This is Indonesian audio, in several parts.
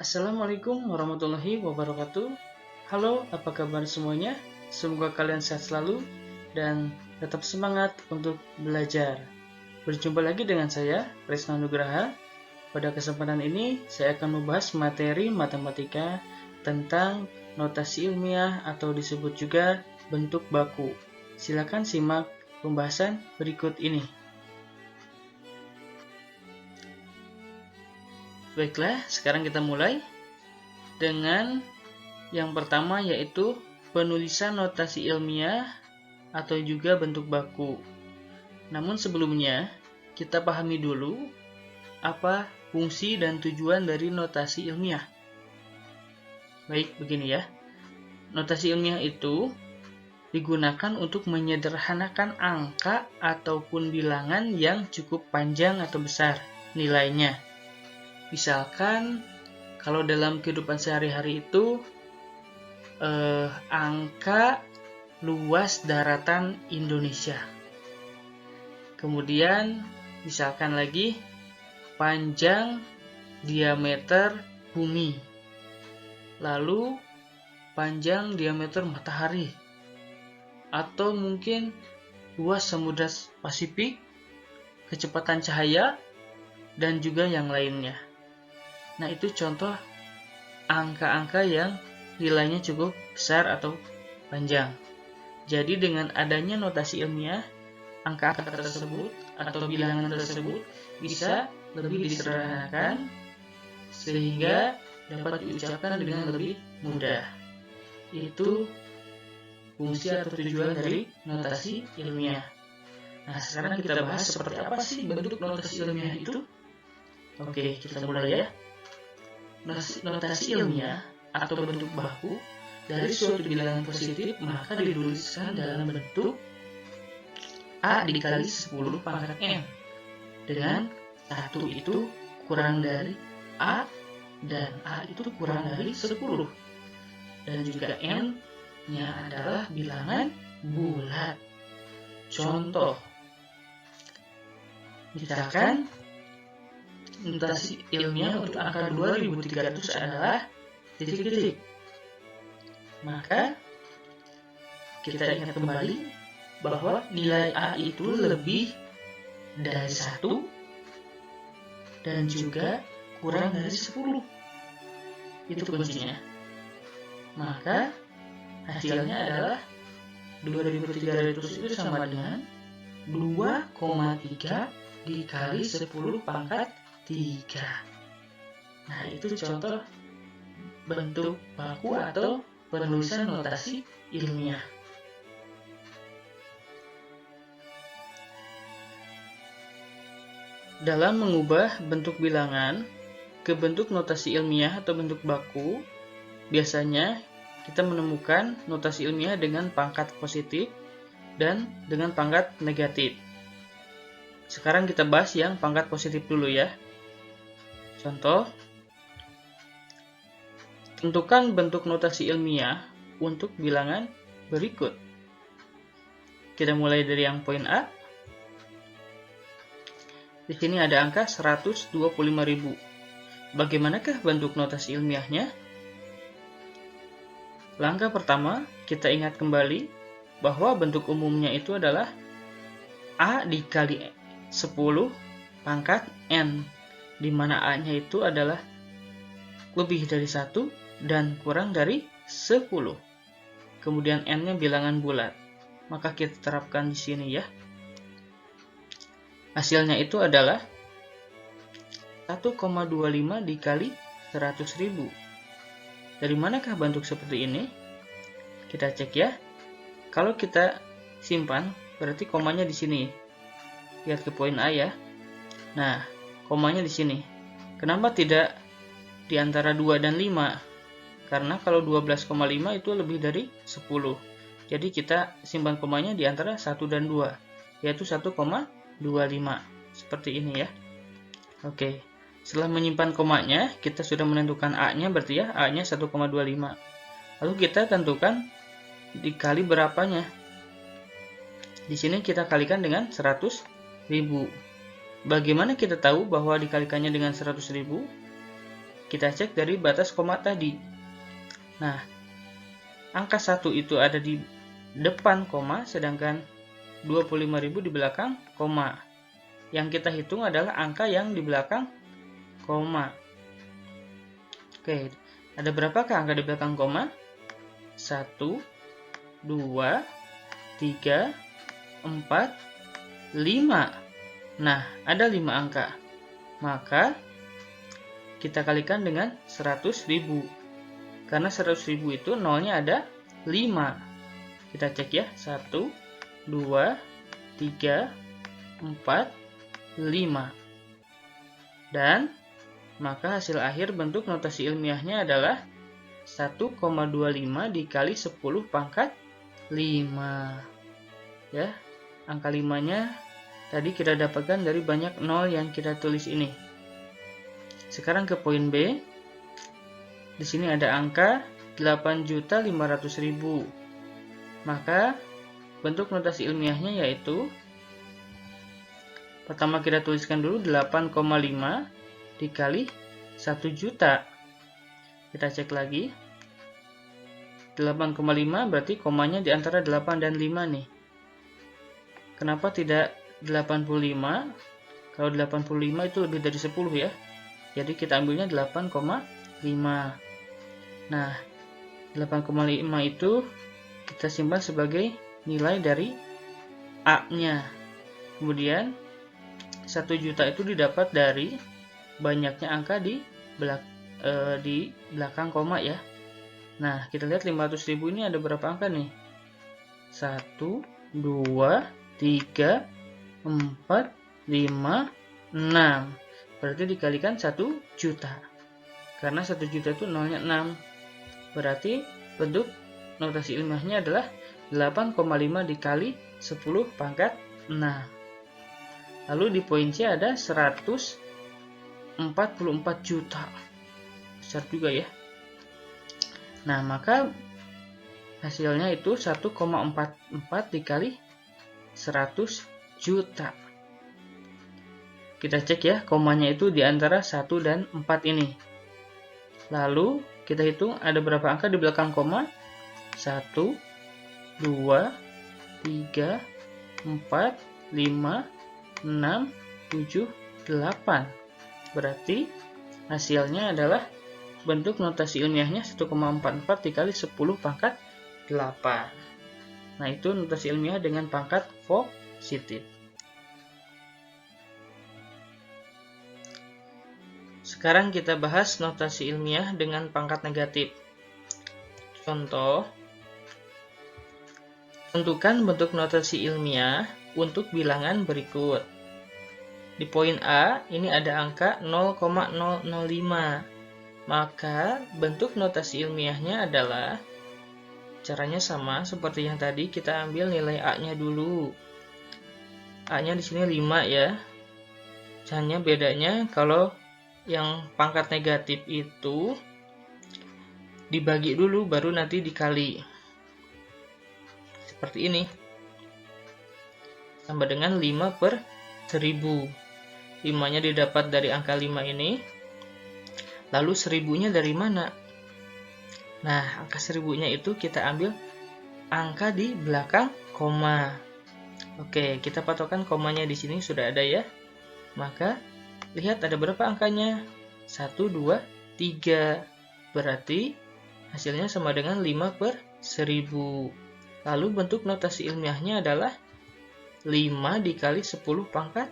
Assalamualaikum warahmatullahi wabarakatuh. Halo, apa kabar semuanya? Semoga kalian sehat selalu dan tetap semangat untuk belajar. Berjumpa lagi dengan saya, Resna Nugraha. Pada kesempatan ini, saya akan membahas materi matematika tentang notasi ilmiah atau disebut juga bentuk baku. Silakan simak pembahasan berikut ini. Baiklah, sekarang kita mulai dengan yang pertama, yaitu penulisan notasi ilmiah atau juga bentuk baku. Namun sebelumnya, kita pahami dulu apa fungsi dan tujuan dari notasi ilmiah. Baik, begini ya. Notasi ilmiah itu digunakan untuk menyederhanakan angka ataupun bilangan yang cukup panjang atau besar nilainya. Misalkan kalau dalam kehidupan sehari-hari itu angka luas daratan Indonesia. Kemudian misalkan lagi panjang diameter bumi. Lalu panjang diameter matahari. Atau mungkin luas samudra Pasifik, kecepatan cahaya, dan juga yang lainnya. Nah, itu contoh angka-angka yang nilainya cukup besar atau panjang. Jadi dengan adanya notasi ilmiah, angka-angka tersebut atau bilangan tersebut bisa lebih disederhanakan sehingga dapat diucapkan dengan lebih mudah. Itu fungsi atau tujuan dari notasi ilmiah. Nah, sekarang kita bahas seperti apa sih bentuk notasi ilmiah itu. Oke, kita mulai ya. Notasi ilmiah atau bentuk baku dari suatu bilangan positif maka dituliskan dalam bentuk A dikali 10 pangkat N, dengan 1 itu kurang dari A dan A itu kurang dari 10, dan juga N nya adalah bilangan bulat. Contoh, misalkan notasi ilmiah untuk angka 2300 adalah titik-titik. Maka kita ingat kembali bahwa nilai A itu lebih dari 1 dan juga kurang dari 10. Itu kuncinya. Maka hasilnya adalah 2300 itu sama dengan 2,3 dikali 10 pangkat 3. Nah, itu contoh bentuk baku atau penulisan notasi ilmiah. Dalam mengubah bentuk bilangan ke bentuk notasi ilmiah atau bentuk baku, biasanya kita menemukan notasi ilmiah dengan pangkat positif dan dengan pangkat negatif. Sekarang kita bahas yang pangkat positif dulu ya. Contoh, tentukan bentuk notasi ilmiah untuk bilangan berikut. Kita mulai dari yang poin A. Di sini ada angka 125.000. Bagaimanakah bentuk notasi ilmiahnya? Langkah pertama, kita ingat kembali bahwa bentuk umumnya itu adalah A dikali 10 pangkat N, di mana A-nya itu adalah lebih dari 1 dan kurang dari 10. Kemudian N-nya bilangan bulat. Maka kita terapkan di sini ya. Hasilnya itu adalah 1,25 dikali 100.000. Dari manakah bentuk seperti ini? Kita cek ya. Kalau kita simpan, berarti komanya di sini. Lihat ke poin A ya. Nah, komanya di sini. Kenapa tidak di antara 2 dan 5? Karena kalau 12,5 itu lebih dari 10. Jadi kita simpan komanya di antara 1 dan 2, yaitu 1,25. Seperti ini ya. Oke. Setelah menyimpan komanya, kita sudah menentukan A-nya, berarti ya A-nya 1,25. Lalu kita tentukan dikali berapanya. Di sini kita kalikan dengan 100.000. Bagaimana kita tahu bahwa dikalikannya dengan 100.000? kita cek dari batas koma tadi. Nah, angka 1 itu ada di depan koma, sedangkan 25.000 di belakang koma. Yang kita hitung adalah angka yang di belakang koma. Oke, ada berapakah angka di belakang koma? 1, 2, 3, 4, 5. Nah, ada 5 angka. Maka kita kalikan dengan 100.000. Karena 100.000 itu nolnya ada 5. Kita cek ya. 1, 2, 3, 4, 5. Dan maka hasil akhir bentuk notasi ilmiahnya adalah 1,25 dikali 10 pangkat 5. Ya, angka 5-nya tadi kita dapatkan dari banyak nol yang kita tulis ini. Sekarang ke poin B. Di sini ada angka 8.500.000. Maka bentuk notasi ilmiahnya yaitu, pertama kita tuliskan dulu 8,5 dikali 1 juta. Kita cek lagi. 8,5 berarti komanya di antara 8 dan 5 nih. Kenapa tidak 85? Kalau 85 itu lebih dari 10 ya. Jadi kita ambilnya 8,5. Nah, 8,5 itu kita simpan sebagai nilai dari A-nya. Kemudian 1 juta itu didapat dari banyaknya angka di belakang koma ya. Nah, kita lihat 500.000 ini ada berapa angka nih? 1, 2, 3, 4, 5, 6. Berarti dikalikan 1 juta. Karena 1 juta itu nolnya 6. Berarti bentuk notasi ilmiahnya adalah 8,5 dikali 10 pangkat 6. Lalu di poin C ada 144 juta. Besar juga ya. Nah, maka hasilnya itu 1,44 dikali 100 juta. Kita cek ya, komanya itu di antara 1 dan 4 ini. Lalu kita hitung ada berapa angka di belakang koma? 1, 2, 3, 4, 5, 6, 7, 8. Berarti hasilnya adalah bentuk notasi ilmiahnya 1,44 dikali 10 pangkat 8. Nah, itu notasi ilmiah dengan pangkat positif. Sekarang kita bahas notasi ilmiah dengan pangkat negatif. Contoh, tentukan bentuk notasi ilmiah untuk bilangan berikut. Di poin A, ini ada angka 0,005. Maka bentuk notasi ilmiahnya adalah, caranya sama seperti yang tadi, kita ambil nilai A-nya dulu. A-nya di sini 5 ya. Hanya bedanya kalau yang pangkat negatif itu dibagi dulu baru nanti dikali. Seperti ini. Sama dengan 5 per 1000. 5-nya didapat dari angka 5 ini. Lalu 1000-nya dari mana? Nah, angka 1000-nya itu kita ambil angka di belakang koma. Oke, kita patokan komanya di sini sudah ada ya. Maka lihat ada berapa angkanya? 1, 2, 3. Berarti hasilnya sama dengan 5 per 1000. Lalu bentuk notasi ilmiahnya adalah 5 dikali 10 pangkat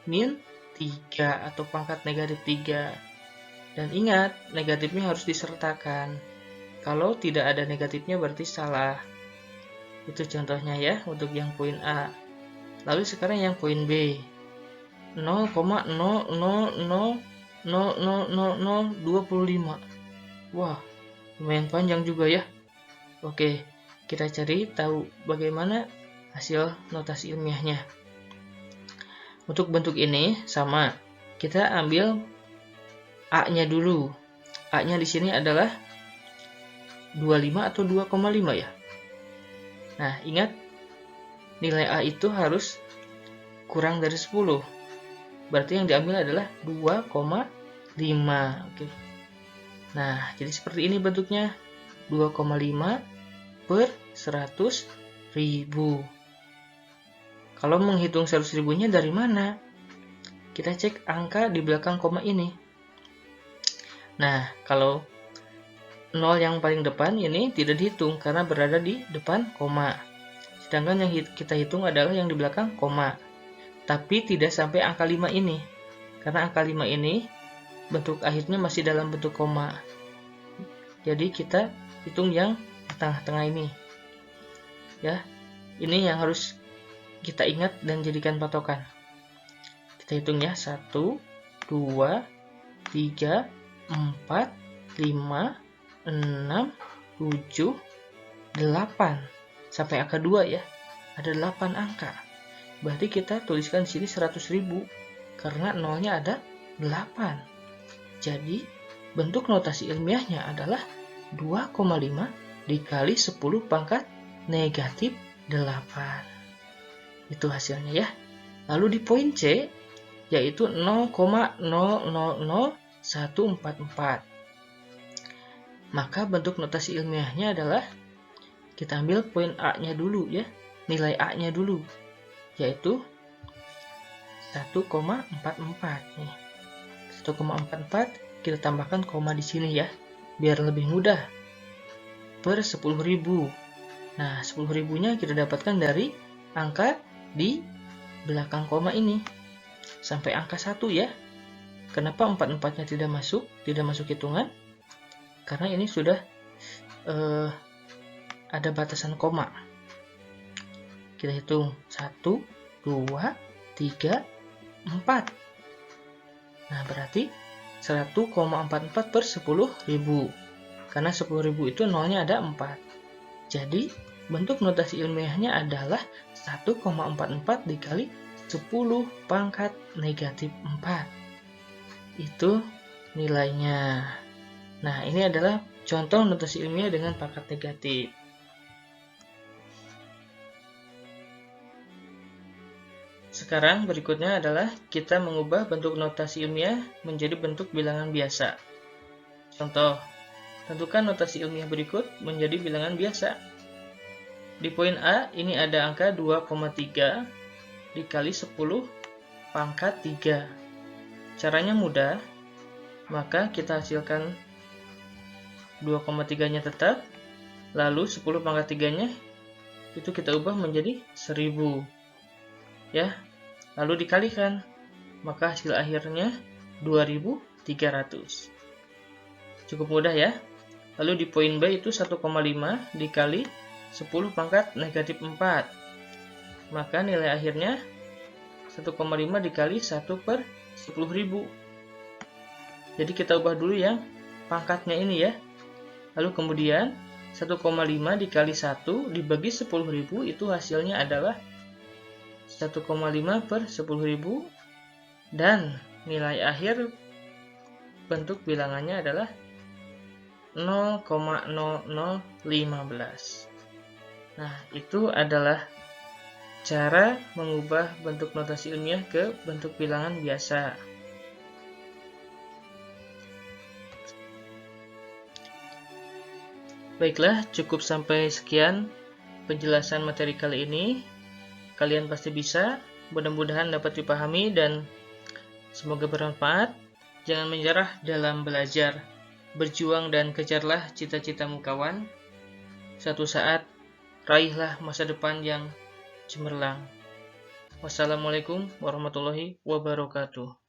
min 3 atau pangkat negatif 3. Dan ingat, negatifnya harus disertakan. Kalau tidak ada negatifnya berarti salah. Itu contohnya ya untuk yang poin A. Lalu sekarang yang poin B. 0,000000025. Wah, lumayan panjang juga ya. Oke, kita cari tahu bagaimana hasil notasi ilmiahnya. Untuk bentuk ini sama, kita ambil A-nya dulu. A-nya di sini adalah 25 atau 2,5 ya. Nah, ingat nilai A itu harus kurang dari 10. Berarti yang diambil adalah 2,5. Oke. Nah, jadi seperti ini bentuknya. 2,5 per 100.000. Kalau menghitung 100.000-nya dari mana? Kita cek angka di belakang koma ini. Nah, kalau 0 yang paling depan ini tidak dihitung karena berada di depan koma. Sedangkan yang kita hitung adalah yang di belakang koma. Tapi tidak sampai angka 5 ini. Karena angka 5 ini bentuk akhirnya masih dalam bentuk koma. Jadi kita hitung yang di tengah-tengah ini. Ya, ini yang harus kita ingat dan jadikan patokan. Kita hitung ya, 1, 2, 3, 4, 5, 6, 7, 8. Sampai angka 2 ya. Ada 8 angka. Berarti kita tuliskan di sini 100.000 karena nolnya ada 8. Jadi bentuk notasi ilmiahnya adalah 2,5 dikali 10 pangkat negatif 8. Itu hasilnya ya. Lalu di poin C, yaitu 0,000144. Maka bentuk notasi ilmiahnya adalah, kita ambil poin A-nya dulu ya, nilai A-nya dulu, yaitu 1,44 nih. 1,44 kita tambahkan koma di sini ya, biar lebih mudah. Per 10.000. Nah, 10.000-nya kita dapatkan dari angka di belakang koma ini sampai angka 1 ya. Kenapa 44-nya tidak masuk hitungan? Karena ini sudah ada batasan koma. Kita hitung 1, 2, 3, 4. Nah, berarti 1,44 per 10.000. Karena 10.000 itu nolnya ada 4. Jadi bentuk notasi ilmiahnya adalah 1,44 dikali 10 pangkat negatif 4. Itu nilainya. Nah, ini adalah contoh notasi ilmiah dengan pangkat negatif. Sekarang berikutnya adalah kita mengubah bentuk notasi ilmiah menjadi bentuk bilangan biasa. Contoh, tentukan notasi ilmiah berikut menjadi bilangan biasa. Di poin A, ini ada angka 2,3 dikali 10 pangkat 3. Caranya mudah, maka kita hasilkan 2,3-nya tetap, lalu 10 pangkat 3-nya itu kita ubah menjadi 1000. Ya, lalu dikalikan, maka hasil akhirnya 2.300. Cukup mudah ya. Lalu di poin B itu 1,5 dikali 10 pangkat negatif 4. Maka nilai akhirnya 1,5 dikali 1 per 10.000. Jadi kita ubah dulu yang pangkatnya ini ya. Lalu kemudian 1,5 dikali 1 dibagi 10.000 itu hasilnya adalah 1,5 per 10.000. Dan nilai akhir bentuk bilangannya adalah 0,0015. Nah, itu adalah cara mengubah bentuk notasi ilmiah ke bentuk bilangan biasa. Baiklah, cukup sampai sekian penjelasan materi kali ini. Kalian pasti bisa, mudah-mudahan dapat dipahami dan semoga bermanfaat. Jangan menyerah dalam belajar. Berjuang dan kejarlah cita-citamu kawan. Suatu saat, raihlah masa depan yang cemerlang. Wassalamualaikum warahmatullahi wabarakatuh.